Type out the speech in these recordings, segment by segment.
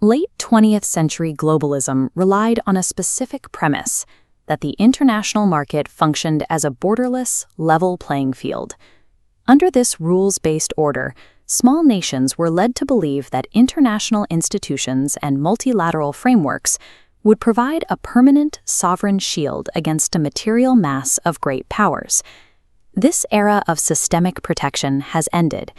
Late 20th century globalism relied on a specific premise that the international market functioned as a borderless, level playing field. Under this rules-based order, small nations were led to believe that international institutions and multilateral frameworks would provide a permanent, sovereign shield against a material mass of great powers. This era of systemic protection has ended.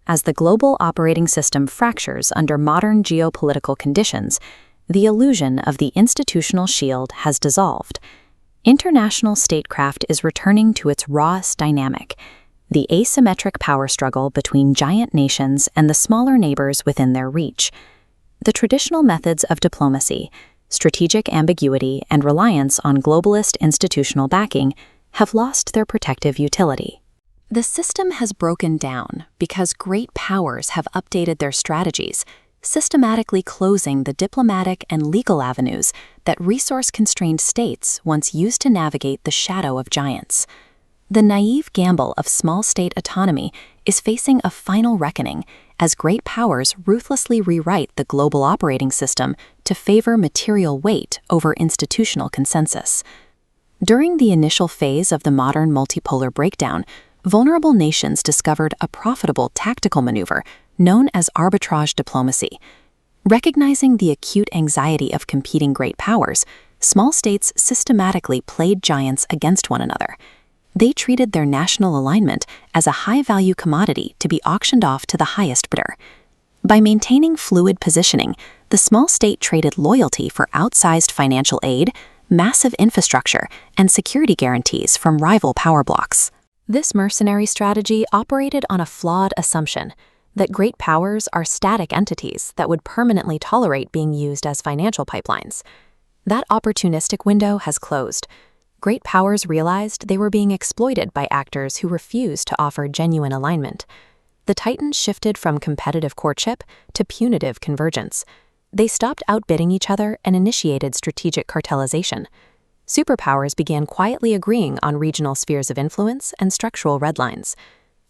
As the global operating system fractures under modern geopolitical conditions, the illusion of the institutional shield has dissolved. International statecraft is returning to its rawest dynamic, the asymmetric power struggle between giant nations and the smaller neighbors within their reach. The traditional methods of diplomacy, strategic ambiguity, and reliance on globalist institutional backing have lost their protective utility. The system has broken down because great powers have updated their strategies, systematically closing the diplomatic and legal avenues that resource-constrained states once used to navigate the shadow of giants. The naive gamble of small state autonomy is facing a final reckoning as great powers ruthlessly rewrite the global operating system to favor material weight over institutional consensus. During the initial phase of the modern multipolar breakdown, vulnerable nations discovered a profitable tactical maneuver known as arbitrage diplomacy. Recognizing the acute anxiety of competing great powers, small states systematically played giants against one another. They treated their national alignment as a high-value commodity to be auctioned off to the highest bidder. By maintaining fluid positioning, the small state traded loyalty for outsized financial aid, massive infrastructure, and security guarantees from rival power blocks. This mercenary strategy operated on a flawed assumption that great powers are static entities that would permanently tolerate being used as financial pipelines. That opportunistic window has closed. Great powers realized they were being exploited by actors who refused to offer genuine alignment. The Titans shifted from competitive courtship to punitive convergence. They stopped outbidding each other and initiated strategic cartelization. Superpowers began quietly agreeing on regional spheres of influence and structural red lines.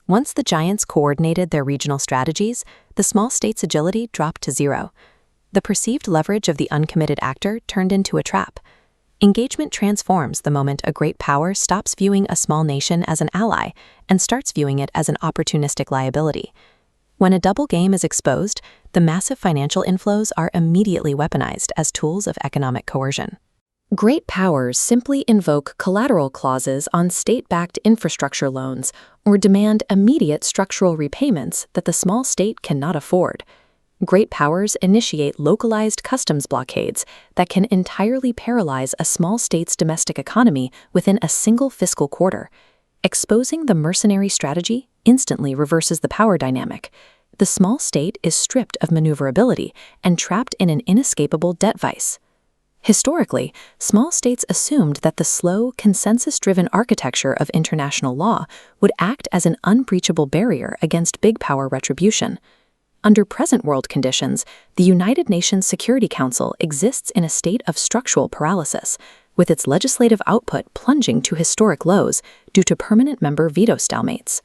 Once the giants coordinated their regional strategies, the small states' agility dropped to zero. The perceived leverage of the uncommitted actor turned into a trap. Engagement transforms the moment a great power stops viewing a small nation as an ally and starts viewing it as an opportunistic liability. When a double game is exposed, the massive financial inflows are immediately weaponized as tools of economic coercion. Great powers simply invoke collateral clauses on state-backed infrastructure loans or demand immediate structural repayments that the small state cannot afford. Great powers initiate localized customs blockades that can entirely paralyze a small state's domestic economy within a single fiscal quarter. Exposing the mercenary strategy instantly reverses the power dynamic. The small state is stripped of maneuverability and trapped in an inescapable debt vice. Historically, small states assumed that the slow, consensus-driven architecture of international law would act as an unbreachable barrier against big power retribution. Under present world conditions, the United Nations Security Council exists in a state of structural paralysis, with its legislative output plunging to historic lows due to permanent member veto stalemates.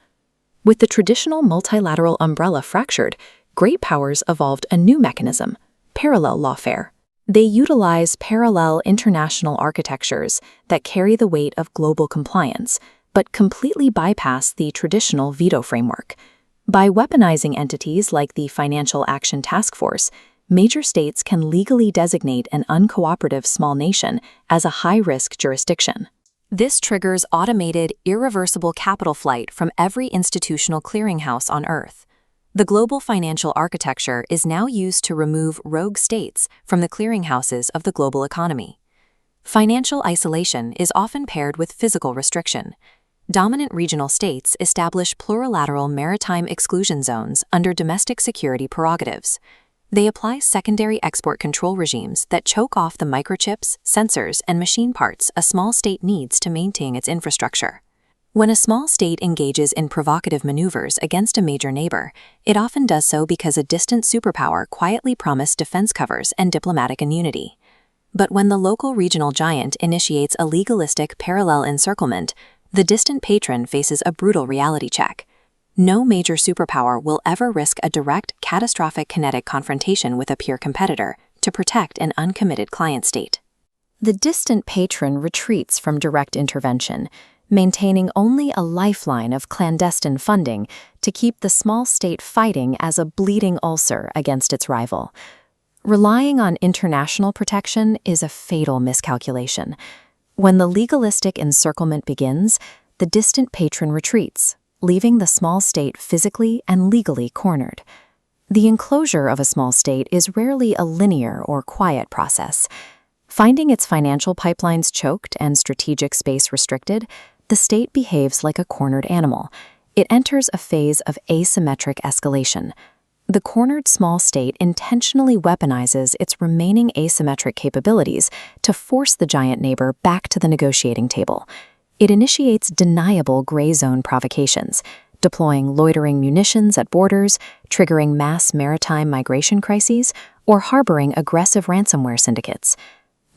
With the traditional multilateral umbrella fractured, great powers evolved a new mechanism, parallel lawfare. They utilize parallel international architectures that carry the weight of global compliance, but completely bypass the traditional veto framework. By weaponizing entities like the Financial Action Task Force, major states can legally designate an uncooperative small nation as a high-risk jurisdiction. This triggers automated, irreversible capital flight from every institutional clearinghouse on Earth. The global financial architecture is now used to remove rogue states from the clearinghouses of the global economy. Financial isolation is often paired with physical restriction. Dominant regional states establish plurilateral maritime exclusion zones under domestic security prerogatives. They apply secondary export control regimes that choke off the microchips, sensors, and machine parts a small state needs to maintain its infrastructure. When a small state engages in provocative maneuvers against a major neighbor, it often does so because a distant superpower quietly promised defense covers and diplomatic immunity. But when the local regional giant initiates a legalistic parallel encirclement, the distant patron faces a brutal reality check. No major superpower will ever risk a direct, catastrophic kinetic confrontation with a peer competitor to protect an uncommitted client state. The distant patron retreats from direct intervention, maintaining only a lifeline of clandestine funding to keep the small state fighting as a bleeding ulcer against its rival. Relying on international protection is a fatal miscalculation. When the legalistic encirclement begins, the distant patron retreats, leaving the small state physically and legally cornered. The enclosure of a small state is rarely a linear or quiet process. Finding its financial pipelines choked and strategic space restricted, the state behaves like a cornered animal. It enters a phase of asymmetric escalation. The cornered small state intentionally weaponizes its remaining asymmetric capabilities to force the giant neighbor back to the negotiating table. It initiates deniable gray zone provocations, deploying loitering munitions at borders, triggering mass maritime migration crises, or harboring aggressive ransomware syndicates.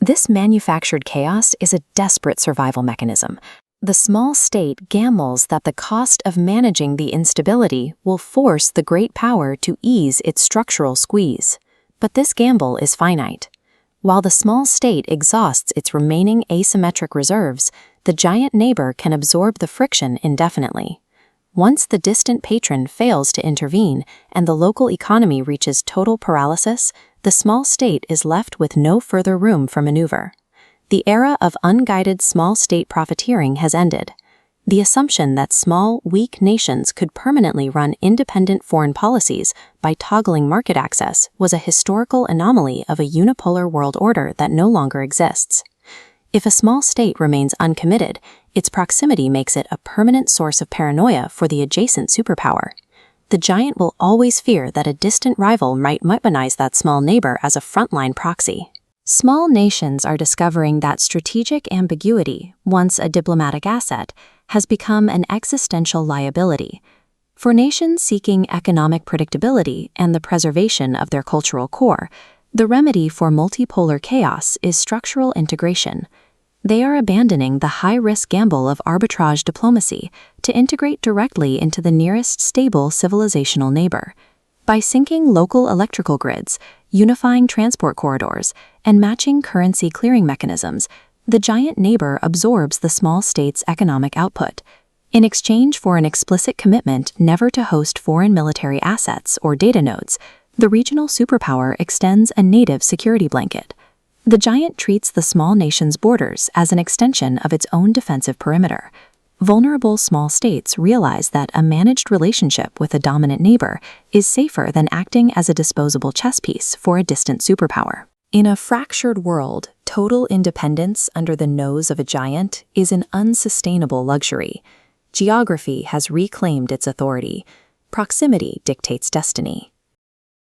This manufactured chaos is a desperate survival mechanism. The small state gambles that the cost of managing the instability will force the great power to ease its structural squeeze. But this gamble is finite. While the small state exhausts its remaining asymmetric reserves, the giant neighbor can absorb the friction indefinitely. Once the distant patron fails to intervene and the local economy reaches total paralysis, the small state is left with no further room for maneuver. The era of unguided small state profiteering has ended. The assumption that small, weak nations could permanently run independent foreign policies by toggling market access was a historical anomaly of a unipolar world order that no longer exists. If a small state remains uncommitted, its proximity makes it a permanent source of paranoia for the adjacent superpower. The giant will always fear that a distant rival might weaponize that small neighbor as a frontline proxy. Small nations are discovering that strategic ambiguity, once a diplomatic asset, has become an existential liability. For nations seeking economic predictability and the preservation of their cultural core, the remedy for multipolar chaos is structural integration. They are abandoning the high-risk gamble of arbitrage diplomacy to integrate directly into the nearest stable civilizational neighbor. By syncing local electrical grids, unifying transport corridors, and matching currency clearing mechanisms, the giant neighbor absorbs the small state's economic output. In exchange for an explicit commitment never to host foreign military assets or data nodes, the regional superpower extends a native security blanket. The giant treats the small nation's borders as an extension of its own defensive perimeter. Vulnerable small states realize that a managed relationship with a dominant neighbor is safer than acting as a disposable chess piece for a distant superpower. In a fractured world, total independence under the nose of a giant is an unsustainable luxury. Geography has reclaimed its authority. Proximity dictates destiny.